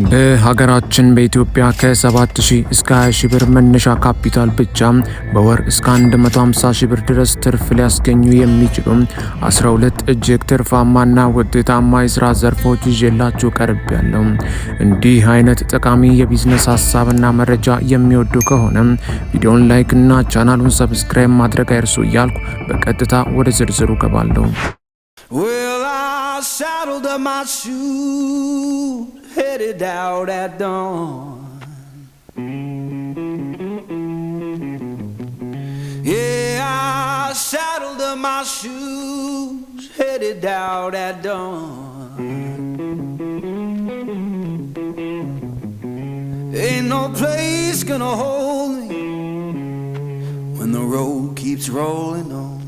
በሀገራችን በኢትዮጵያ ከ7000 እስከ 20000 ብር መነሻ ካፒታል ብቻ በወር እስከ 150 ብር ድረስ ትርፍ ሊያስገኙ የሚችሉ 12 እጅግ ትርፋማና ውጤታማ የስራ ዘርፎች ይዤላችሁ ቀርቤያለሁ። እንዲህ አይነት ጠቃሚ የቢዝነስ ሀሳብና መረጃ የሚወዱ ከሆነ ቪዲዮውን ላይክ እና ቻናሉን ሰብስክራይብ ማድረግ አይርሱ እያልኩ በቀጥታ ወደ ዝርዝሩ ገባለሁ። Well, I saddled up my shoes, headed out at dawn. Yeah, I saddled up my shoes, headed out at dawn. Ain't no place gonna hold me when the road keeps rolling on.